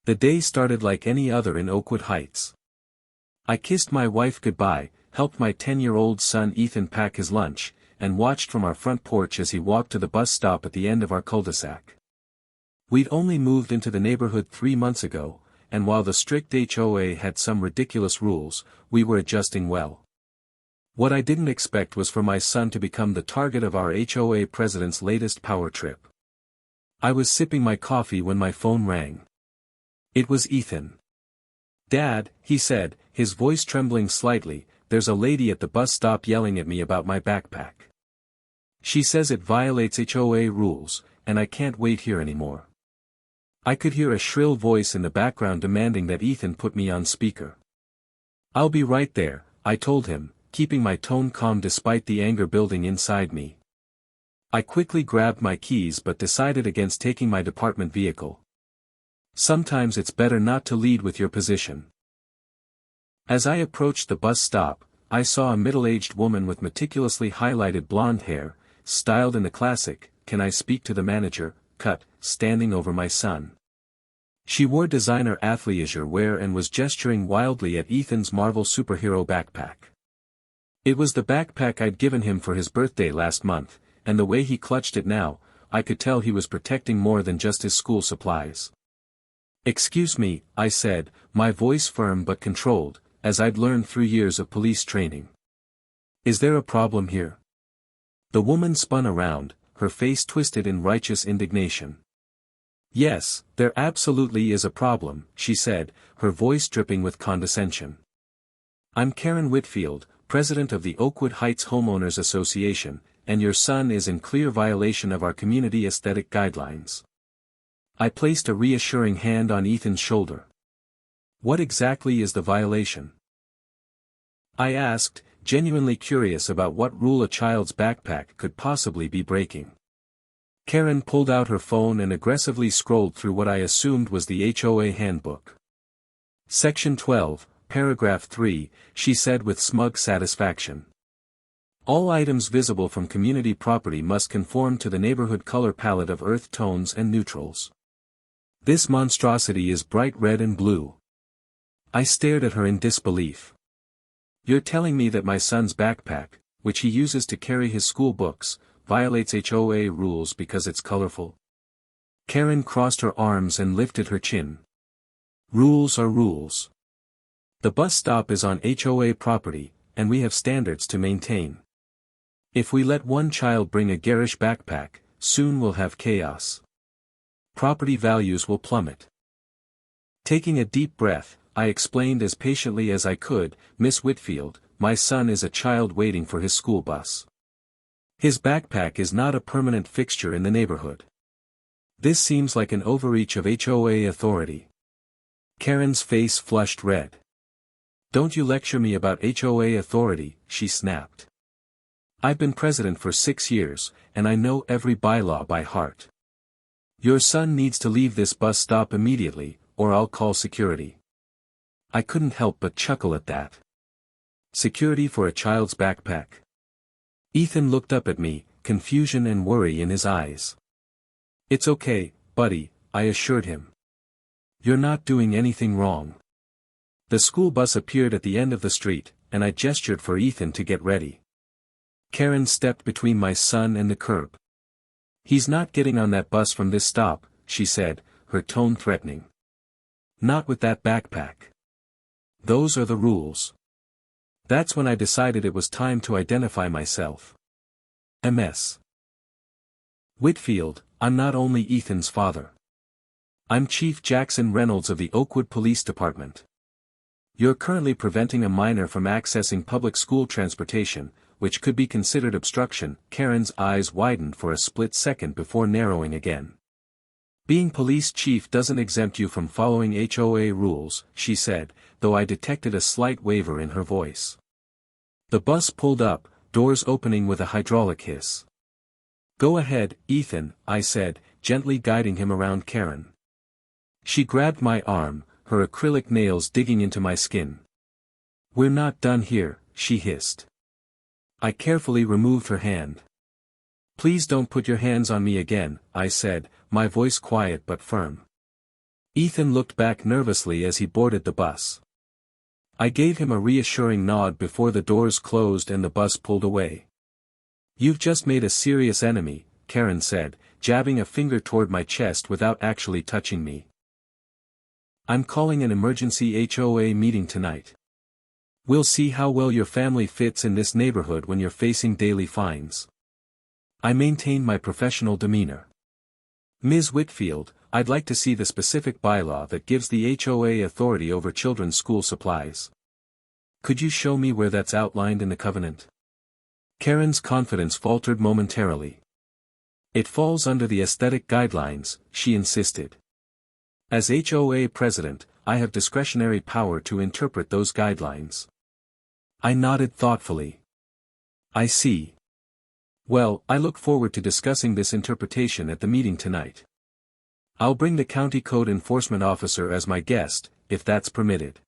The day started like any other in Oakwood Heights. I kissed my wife goodbye, helped my 10-year-old son Ethan pack his lunch, and watched from our front porch as he walked to the bus stop at the end of our cul-de-sac. We'd only moved into the neighborhood 3 months ago, and while the strict HOA had some ridiculous rules, we were adjusting well. What I didn't expect was for my son to become the target of our HOA president's latest power trip. I was sipping my coffee when my phone rang. It was Ethan. "Dad," he said, his voice trembling slightly, "there's a lady at the bus stop yelling at me about my backpack. She says it violates HOA rules, and I can't wait here anymore." I could hear a shrill voice in the background demanding that Ethan put me on speaker. "I'll be right there," I told him, keeping my tone calm despite the anger building inside me. I quickly grabbed my keys but decided against taking my department vehicle. Sometimes it's better not to lead with your position. As I approached the bus stop, I saw a middle-aged woman with meticulously highlighted blonde hair, styled in the classic, "Can I speak to the manager?" cut, standing over my son. She wore designer athleisure wear and was gesturing wildly at Ethan's Marvel superhero backpack. It was the backpack I'd given him for his birthday last month, and the way he clutched it now, I could tell he was protecting more than just his school supplies. "Excuse me," I said, my voice firm but controlled, as I'd learned through years of police training. "Is there a problem here?" The woman spun around, her face twisted in righteous indignation. "Yes, there absolutely is a problem," she said, her voice dripping with condescension. "I'm Karen Whitfield, president of the Oakwood Heights Homeowners Association, and your son is in clear violation of our community aesthetic guidelines." I placed a reassuring hand on Ethan's shoulder. "What exactly is the violation?" I asked, genuinely curious about what rule a child's backpack could possibly be breaking. Karen pulled out her phone and aggressively scrolled through what I assumed was the HOA handbook. "Section 12, Paragraph 3, she said with smug satisfaction. "All items visible from community property must conform to the neighborhood color palette of earth tones and neutrals. This monstrosity is bright red and blue." I stared at her in disbelief. "You're telling me that my son's backpack, which he uses to carry his school books, violates HOA rules because it's colorful?" Karen crossed her arms and lifted her chin. "Rules are rules. The bus stop is on HOA property, and we have standards to maintain. If we let one child bring a garish backpack, soon we'll have chaos. Property values will plummet." Taking a deep breath, I explained as patiently as I could, "Miss Whitfield, my son is a child waiting for his school bus. His backpack is not a permanent fixture in the neighborhood. This seems like an overreach of HOA authority." Karen's face flushed red. "Don't you lecture me about HOA authority," she snapped. "I've been president for 6 years, and I know every bylaw by heart. Your son needs to leave this bus stop immediately, or I'll call security." I couldn't help but chuckle at that. Security for a child's backpack? Ethan looked up at me, confusion and worry in his eyes. "It's okay, buddy," I assured him. "You're not doing anything wrong." The school bus appeared at the end of the street, and I gestured for Ethan to get ready. Karen stepped between my son and the curb. "He's not getting on that bus from this stop," she said, her tone threatening. "Not with that backpack. Those are the rules." That's when I decided it was time to identify myself. MS. Whitfield, I'm not only Ethan's father. I'm Chief Jackson Reynolds of the Oakwood Police Department. You're currently preventing a minor from accessing public school transportation, which could be considered obstruction. Karen's eyes widened for a split second before narrowing again. "Being police chief doesn't exempt you from following HOA rules," she said, though I detected a slight waver in her voice. The bus pulled up, doors opening with a hydraulic hiss. "Go ahead, Ethan," I said, gently guiding him around Karen. She grabbed my arm, her acrylic nails digging into my skin. "We're not done here," she hissed. I carefully removed her hand. "Please don't put your hands on me again," I said, my voice quiet but firm. Ethan looked back nervously as he boarded the bus. I gave him a reassuring nod before the doors closed and the bus pulled away. "You've just made a serious enemy," Karen said, jabbing a finger toward my chest without actually touching me. "I'm calling an emergency HOA meeting tonight. We'll see how well your family fits in this neighborhood when you're facing daily fines." I maintained my professional demeanor. "Ms. Whitfield, I'd like to see the specific bylaw that gives the HOA authority over children's school supplies. Could you show me where that's outlined in the covenant?" Karen's confidence faltered momentarily. "It falls under the aesthetic guidelines," she insisted. "As HOA president, I have discretionary power to interpret those guidelines." I nodded thoughtfully. "I see. Well, I look forward to discussing this interpretation at the meeting tonight. I'll bring the county code enforcement officer as my guest, if that's permitted.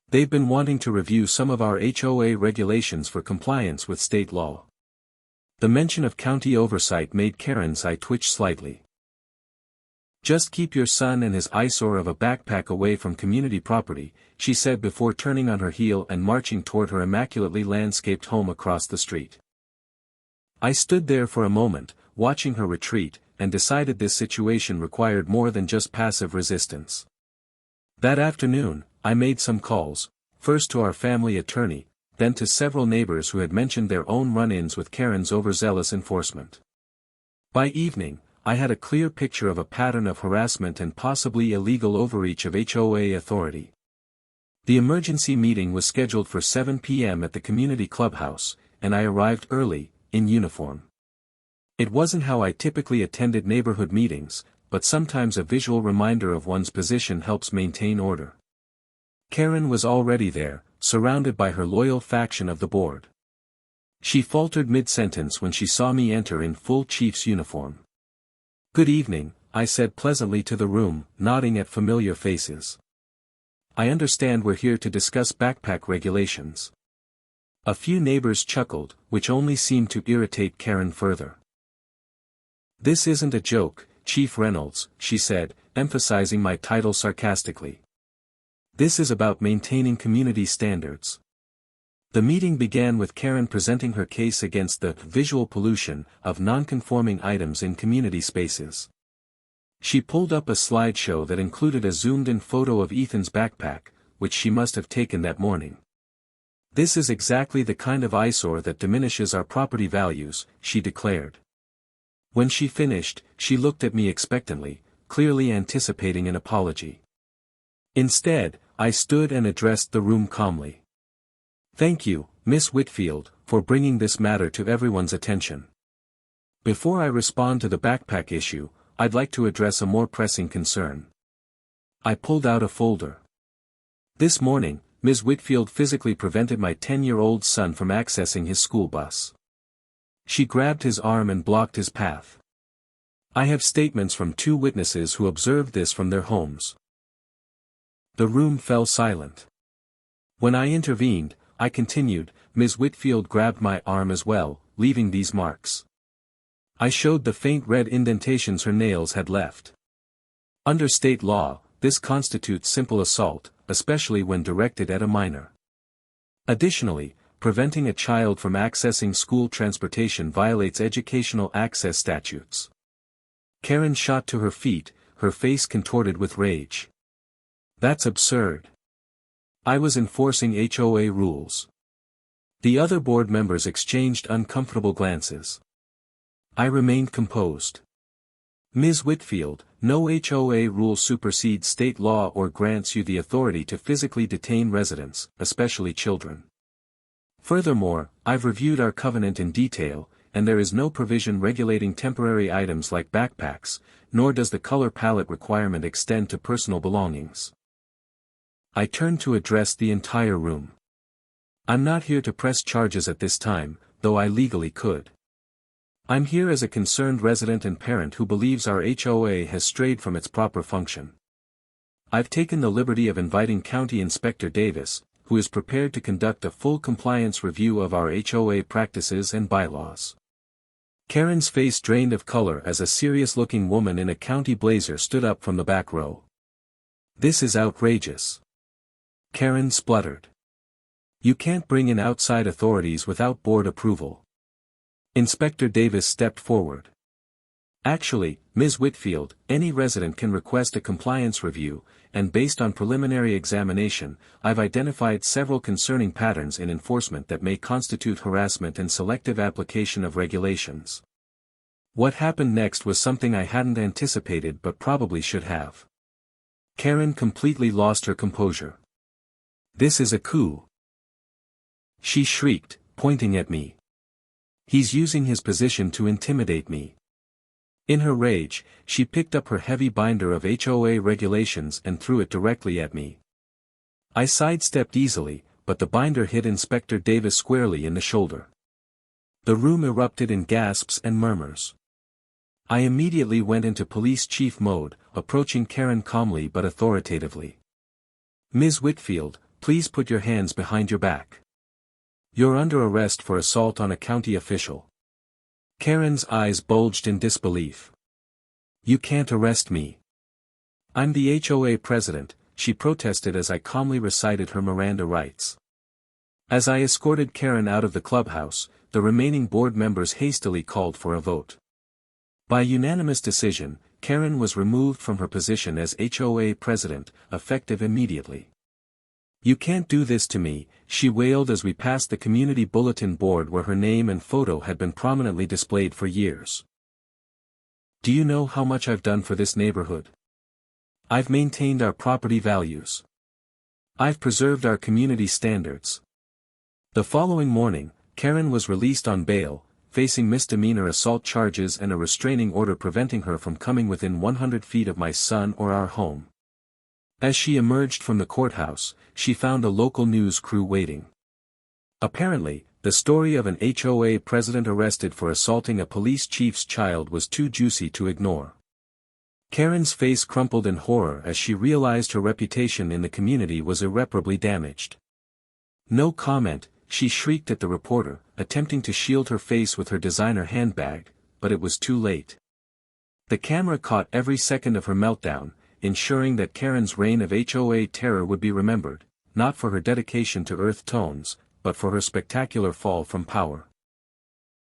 They've been wanting to review some of our HOA regulations for compliance with state law." The mention of county oversight made Karen's eye twitch slightly. "Just keep your son and his eyesore of a backpack away from community property," she said before turning on her heel and marching toward her immaculately landscaped home across the street. I stood there for a moment, watching her retreat, and decided this situation required more than just passive resistance. That afternoon, I made some calls, first to our family attorney, then to several neighbors who had mentioned their own run-ins with Karen's overzealous enforcement. By evening, I had a clear picture of a pattern of harassment and possibly illegal overreach of HOA authority. The emergency meeting was scheduled for 7 p.m. at the community clubhouse, and I arrived early, in uniform. It wasn't how I typically attended neighborhood meetings, but sometimes a visual reminder of one's position helps maintain order. Karen was already there, surrounded by her loyal faction of the board. She faltered mid-sentence when she saw me enter in full chief's uniform. "Good evening," I said pleasantly to the room, nodding at familiar faces. "I understand we're here to discuss backpack regulations." A few neighbors chuckled, which only seemed to irritate Karen further. "This isn't a joke, Chief Reynolds," she said, emphasizing my title sarcastically. "This is about maintaining community standards." The meeting began with Karen presenting her case against the visual pollution of non-conforming items in community spaces. She pulled up a slideshow that included a zoomed-in photo of Ethan's backpack, which she must have taken that morning. "This is exactly the kind of eyesore that diminishes our property values," she declared. When she finished, she looked at me expectantly, clearly anticipating an apology. Instead, I stood and addressed the room calmly. "Thank you, Miss Whitfield, for bringing this matter to everyone's attention. Before I respond to the backpack issue, I'd like to address a more pressing concern." I pulled out a folder. "This morning, Ms. Whitfield physically prevented my 10-year-old son from accessing his school bus. She grabbed his arm and blocked his path. I have statements from 2 witnesses who observed this from their homes." The room fell silent. When I intervened, I continued, "Ms. Whitfield grabbed my arm as well, leaving these marks." I showed the faint red indentations her nails had left. Under state law, this constitutes simple assault, especially when directed at a minor. Additionally, preventing a child from accessing school transportation violates educational access statutes. Karen shot to her feet, her face contorted with rage. "That's absurd. I was enforcing HOA rules." The other board members exchanged uncomfortable glances. I remained composed. "Ms. Whitfield, no HOA rule supersedes state law or grants you the authority to physically detain residents, especially children. Furthermore, I've reviewed our covenant in detail, and there is no provision regulating temporary items like backpacks, nor does the color palette requirement extend to personal belongings." I turned to address the entire room. "I'm not here to press charges at this time, though I legally could. I'm here as a concerned resident and parent who believes our HOA has strayed from its proper function. I've taken the liberty of inviting County Inspector Davis, who is prepared to conduct a full compliance review of our HOA practices and bylaws." Karen's face drained of color as a serious-looking woman in a county blazer stood up from the back row. This is outrageous. Karen spluttered. You can't bring in outside authorities without board approval. Inspector Davis stepped forward. Actually, Ms. Whitfield, any resident can request a compliance review, and based on preliminary examination, I've identified several concerning patterns in enforcement that may constitute harassment and selective application of regulations. What happened next was something I hadn't anticipated but probably should have. Karen completely lost her composure. This is a coup. She shrieked, pointing at me. He's using his position to intimidate me. In her rage, she picked up her heavy binder of HOA regulations and threw it directly at me. I sidestepped easily, but the binder hit Inspector Davis squarely in the shoulder. The room erupted in gasps and murmurs. I immediately went into police chief mode, approaching Karen calmly but authoritatively. Ms. Whitfield, please put your hands behind your back. You're under arrest for assault on a county official. Karen's eyes bulged in disbelief. You can't arrest me. I'm the HOA president, she protested as I calmly recited her Miranda rights. As I escorted Karen out of the clubhouse, the remaining board members hastily called for a vote. By unanimous decision, Karen was removed from her position as HOA president, effective immediately. You can't do this to me, she wailed as we passed the community bulletin board where her name and photo had been prominently displayed for years. Do you know how much I've done for this neighborhood? I've maintained our property values. I've preserved our community standards. The following morning, Karen was released on bail, facing misdemeanor assault charges and a restraining order preventing her from coming within 100 feet of my son or our home. As she emerged from the courthouse, she found a local news crew waiting. Apparently, the story of an HOA president arrested for assaulting a police chief's child was too juicy to ignore. Karen's face crumpled in horror as she realized her reputation in the community was irreparably damaged. No comment, she shrieked at the reporter, attempting to shield her face with her designer handbag, but it was too late. The camera caught every second of her meltdown, ensuring that Karen's reign of HOA terror would be remembered, not for her dedication to earth tones, but for her spectacular fall from power.